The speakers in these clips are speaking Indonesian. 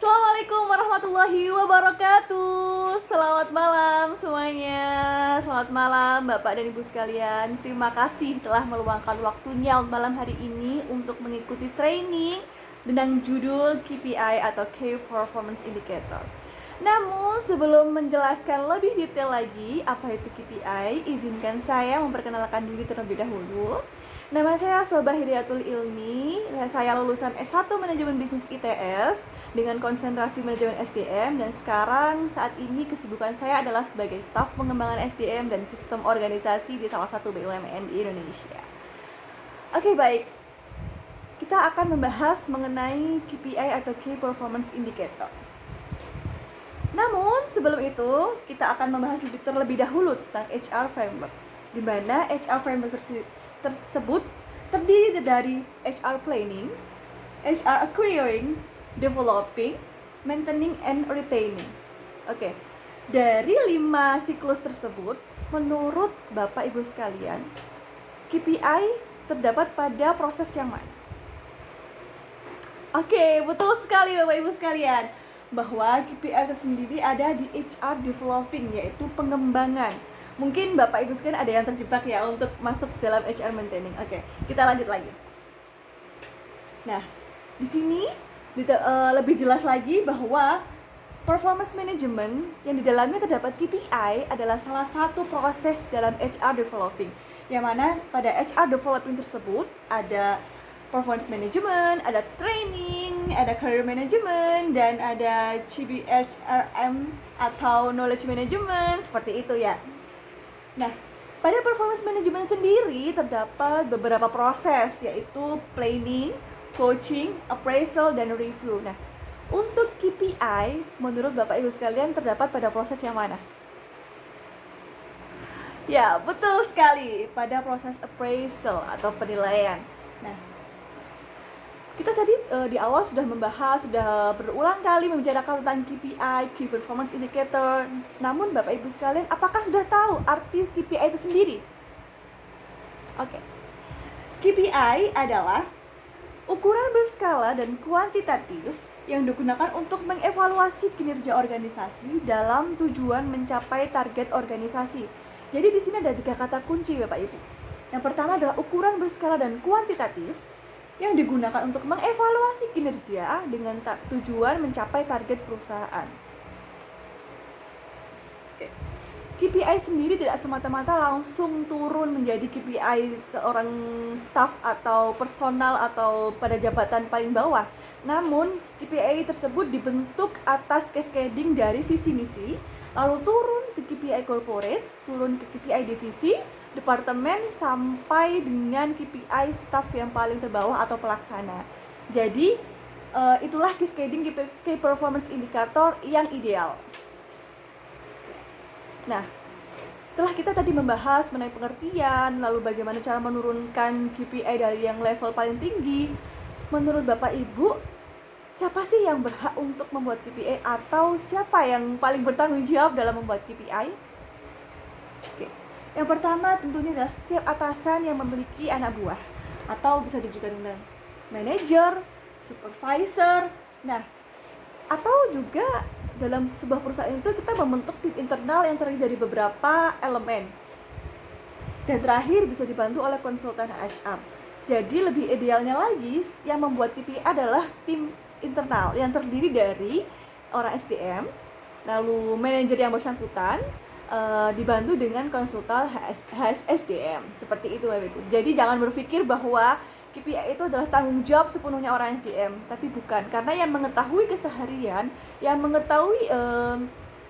Assalamualaikum warahmatullahi wabarakatuh. Selamat malam semuanya. Selamat malam Bapak dan Ibu sekalian. Terima kasih telah meluangkan waktunya malam hari ini untuk mengikuti training dengan judul KPI atau Key Performance Indicator. Namun sebelum menjelaskan lebih detail lagi apa itu KPI, izinkan saya memperkenalkan diri terlebih dahulu. Nama saya Sobah Hidayatul Ilmi, saya lulusan S1 Manajemen Bisnis ITS dengan konsentrasi Manajemen SDM, dan sekarang saat ini kesibukan saya adalah sebagai staf pengembangan SDM dan sistem organisasi di salah satu BUMN di Indonesia. Oke, baik. Kita akan membahas mengenai KPI atau Key Performance Indicator. Namun sebelum itu, kita akan membahas terlebih dahulu tentang HR Framework, di mana HR Framework tersebut terdiri dari HR Planning, HR Acquiring, Developing, Maintaining, and Retaining. Oke, dari 5 siklus tersebut, menurut Bapak Ibu sekalian, KPI terdapat pada proses yang mana? Oke, betul sekali Bapak Ibu sekalian, bahwa KPI tersendiri ada di HR Developing, yaitu pengembangan. Mungkin Bapak Ibu sekalian ada yang terjebak ya untuk masuk dalam HR Maintaining. Oke, kita lanjut lagi. Nah, di sini lebih jelas lagi bahwa performance management yang di dalamnya terdapat KPI adalah salah satu proses dalam HR Developing, yang mana pada HR Developing tersebut ada performance management, ada training, ada career management, dan ada CBHRM atau knowledge management, seperti itu ya. Nah, pada performance management sendiri terdapat beberapa proses, yaitu planning, coaching, appraisal, dan review. Nah, untuk KPI, menurut Bapak Ibu sekalian terdapat pada proses yang mana? Ya, betul sekali, pada proses appraisal atau penilaian. Nah, kita tadi di awal sudah berulang kali membicarakan tentang KPI, Key Performance Indicator. Namun Bapak Ibu sekalian, apakah sudah tahu arti KPI itu sendiri? Oke. KPI adalah ukuran berskala dan kuantitatif yang digunakan untuk mengevaluasi kinerja organisasi dalam tujuan mencapai target organisasi. Jadi di sini ada 3 kata kunci Bapak Ibu. Yang pertama adalah ukuran berskala dan kuantitatif yang digunakan untuk mengevaluasi kinerja dengan tujuan mencapai target perusahaan. Oke. KPI sendiri tidak semata-mata langsung turun menjadi KPI seorang staf atau personal atau pada jabatan paling bawah. Namun, KPI tersebut dibentuk atas cascading dari visi misi, lalu turun ke KPI corporate, turun ke KPI divisi, departemen, sampai dengan KPI staff yang paling terbawah atau pelaksana. Jadi itulah cascading key performance indicator yang ideal. Nah, setelah kita tadi membahas mengenai pengertian, lalu bagaimana cara menurunkan KPI dari yang level paling tinggi, menurut Bapak Ibu, siapa sih yang berhak untuk membuat KPI, atau siapa yang paling bertanggung jawab dalam membuat KPI? Oke. Yang pertama tentunya adalah setiap atasan yang memiliki anak buah, atau bisa juga dengan manajer, supervisor. Nah, atau juga dalam sebuah perusahaan itu kita membentuk tim internal yang terdiri dari beberapa elemen. Dan terakhir bisa dibantu oleh konsultan HR. Jadi lebih idealnya lagi yang membuat KPI adalah tim internal yang terdiri dari orang SDM, lalu manajer yang bersangkutan, dibantu dengan konsultan HSSDM, seperti itu Bapak Ibu. Jadi jangan berpikir bahwa KPI itu adalah tanggung jawab sepenuhnya orang SDM, tapi bukan, karena yang mengetahui keseharian, yang mengetahui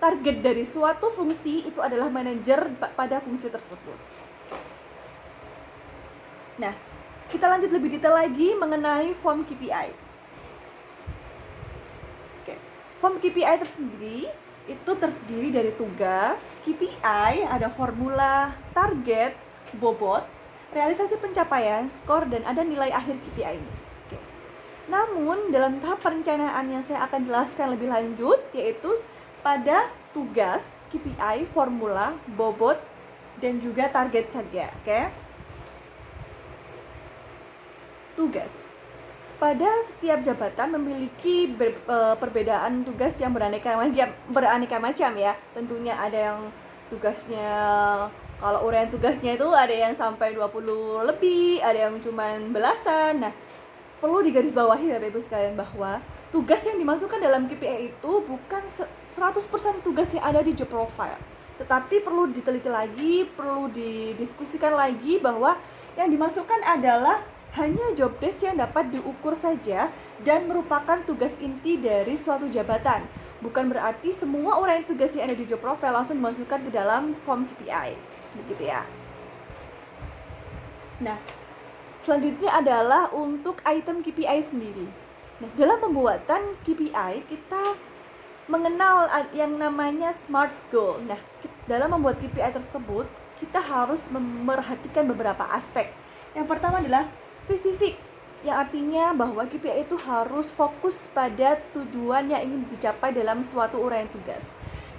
target dari suatu fungsi itu adalah manajer pada fungsi tersebut. Nah, kita lanjut lebih detail lagi mengenai form KPI. Oke, form KPI tersendiri itu terdiri dari tugas, KPI, ada formula, target, bobot, realisasi pencapaian, skor, dan ada nilai akhir KPI ini. Oke. Namun dalam tahap perencanaan yang saya akan jelaskan lebih lanjut, yaitu pada tugas, KPI, formula, bobot, dan juga target saja. Oke. Tugas. pada setiap jabatan memiliki perbedaan tugas yang beraneka macam ya. Tentunya ada yang tugasnya, kalau uraian tugasnya itu ada yang sampai 20 lebih, ada yang cuman belasan. Nah, perlu digarisbawahi Bapak Ibu sekalian bahwa tugas yang dimasukkan dalam KPI itu bukan 100% tugas yang ada di job profile. Tetapi perlu diteliti lagi, perlu didiskusikan lagi bahwa yang dimasukkan adalah hanya job desk yang dapat diukur saja dan merupakan tugas inti dari suatu jabatan. Bukan berarti semua uraian tugas yang ada di job profile langsung dimasukkan ke dalam form KPI. Begitu ya. Nah, selanjutnya adalah untuk item KPI sendiri. Nah, dalam pembuatan KPI kita mengenal yang namanya SMART goal. Nah, dalam membuat KPI tersebut kita harus memperhatikan beberapa aspek. Yang pertama adalah spesifik, yang artinya bahwa KPI itu harus fokus pada tujuan yang ingin dicapai dalam suatu uraian tugas.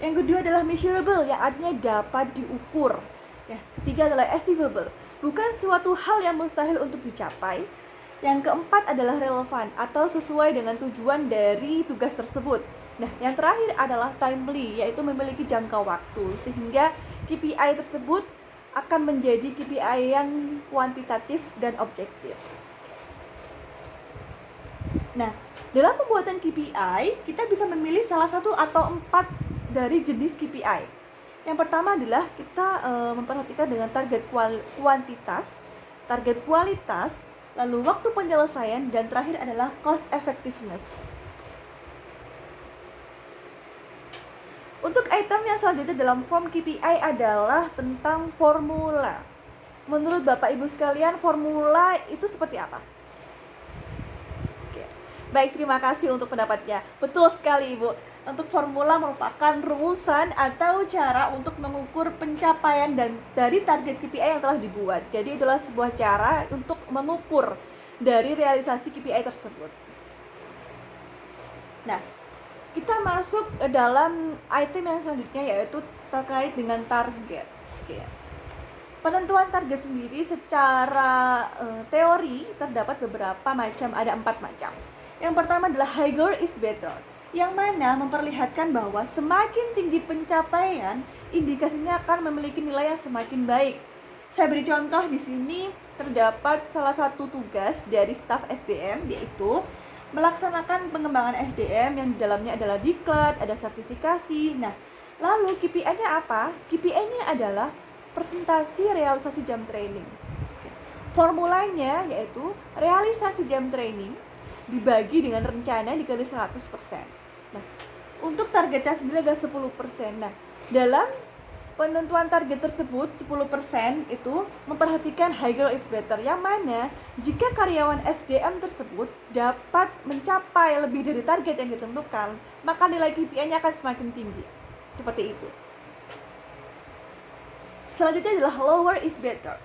Yang kedua adalah measurable, yang artinya dapat diukur. Ya, ketiga adalah achievable, bukan suatu hal yang mustahil untuk dicapai. Yang keempat adalah relevan atau sesuai dengan tujuan dari tugas tersebut. Nah, yang terakhir adalah timely, yaitu memiliki jangka waktu, sehingga KPI tersebut akan menjadi KPI yang kuantitatif dan objektif. Nah, dalam pembuatan KPI, kita bisa memilih salah satu atau 4 dari jenis KPI. Yang pertama adalah kita memperhatikan dengan target kuantitas, target kualitas, lalu waktu penyelesaian, dan terakhir adalah cost effectiveness. Untuk item yang selanjutnya dalam form KPI adalah tentang formula. Menurut Bapak Ibu sekalian, formula itu seperti apa? Oke. Baik, terima kasih untuk pendapatnya. Betul sekali Ibu. Untuk formula merupakan rumusan atau cara untuk mengukur pencapaian dan dari target KPI yang telah dibuat. Jadi itulah sebuah cara untuk mengukur dari realisasi KPI tersebut. Nah, kita masuk ke dalam item yang selanjutnya, yaitu terkait dengan target. Oke. Penentuan target sendiri secara teori terdapat beberapa macam, ada 4 macam. Yang pertama adalah higher is better, yang mana memperlihatkan bahwa semakin tinggi pencapaian, indikasinya akan memiliki nilai yang semakin baik. Saya beri contoh di sini, terdapat salah satu tugas dari staf SDM, yaitu melaksanakan pengembangan SDM yang di dalamnya adalah diklat, ada sertifikasi. Nah, lalu KPI-nya apa? KPI-nya adalah presentasi realisasi jam training. Formulanya yaitu realisasi jam training dibagi dengan rencana dikali 100%. Nah, untuk targetnya sendiri adalah 10%. Nah, dalam penentuan target tersebut 10% itu memperhatikan higher is better, yang mana jika karyawan SDM tersebut dapat mencapai lebih dari target yang ditentukan, maka nilai KPI-nya akan semakin tinggi. Seperti itu. Selanjutnya adalah lower is better,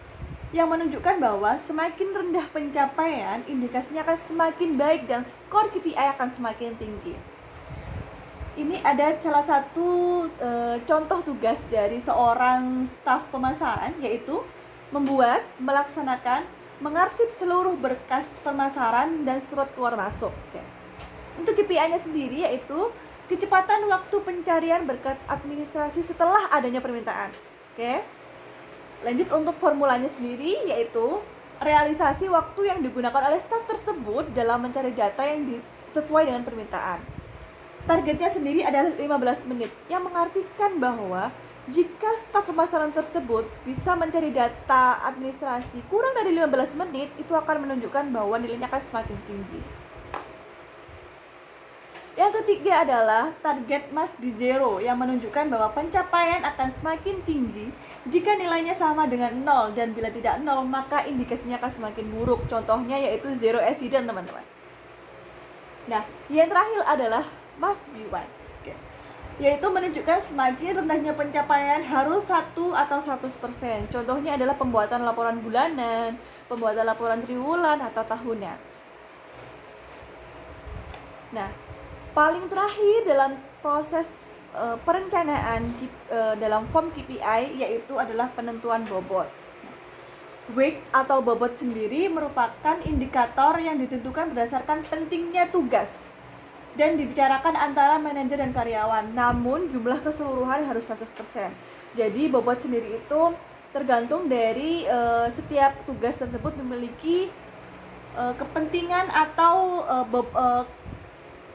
yang menunjukkan bahwa semakin rendah pencapaian, indikasinya akan semakin baik dan skor KPI akan semakin tinggi. Ini ada salah satu contoh tugas dari seorang staf pemasaran, yaitu melaksanakan, mengarsip seluruh berkas pemasaran dan surat keluar masuk. Oke. Untuk KPI-nya sendiri yaitu kecepatan waktu pencarian berkas administrasi setelah adanya permintaan. Oke. Lanjut untuk formulanya sendiri yaitu realisasi waktu yang digunakan oleh staf tersebut dalam mencari data yang sesuai dengan permintaan. Targetnya sendiri adalah 15 menit, yang mengartikan bahwa jika staf pemasaran tersebut bisa mencari data administrasi kurang dari 15 menit, itu akan menunjukkan bahwa nilainya akan semakin tinggi. Yang ketiga adalah target must be zero, yang menunjukkan bahwa pencapaian akan semakin tinggi jika nilainya sama dengan 0, dan bila tidak 0 maka indikasinya akan semakin buruk. Contohnya yaitu zero accident, teman-teman. Nah, yang terakhir adalah must be one, yaitu menunjukkan semakin rendahnya pencapaian harus 1 atau 100%. Contohnya adalah pembuatan laporan bulanan, pembuatan laporan triwulan atau tahunan. Nah, paling terakhir dalam proses perencanaan dalam form KPI yaitu adalah penentuan bobot. Weight atau bobot sendiri merupakan indikator yang ditentukan berdasarkan pentingnya tugas dan dibicarakan antara manajer dan karyawan. Namun jumlah keseluruhan harus 100%. Jadi bobot sendiri itu tergantung dari setiap tugas tersebut memiliki kepentingan atau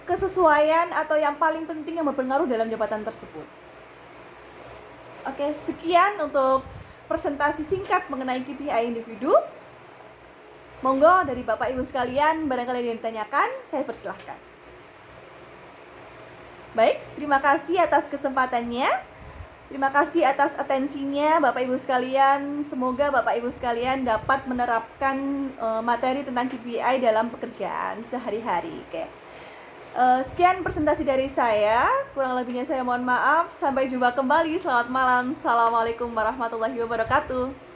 kesesuaian atau yang paling penting yang berpengaruh dalam jabatan tersebut. Oke, sekian untuk presentasi singkat mengenai KPI individu. Monggo dari Bapak Ibu sekalian, barangkali ada yang ditanyakan, saya persilahkan. Baik, terima kasih atas kesempatannya. Terima kasih atas atensinya Bapak Ibu sekalian. Semoga Bapak Ibu sekalian dapat menerapkan materi tentang KPI dalam pekerjaan sehari-hari. Oke. Sekian presentasi dari saya. Kurang lebihnya saya mohon maaf. Sampai jumpa kembali. Selamat malam. Assalamualaikum warahmatullahi wabarakatuh.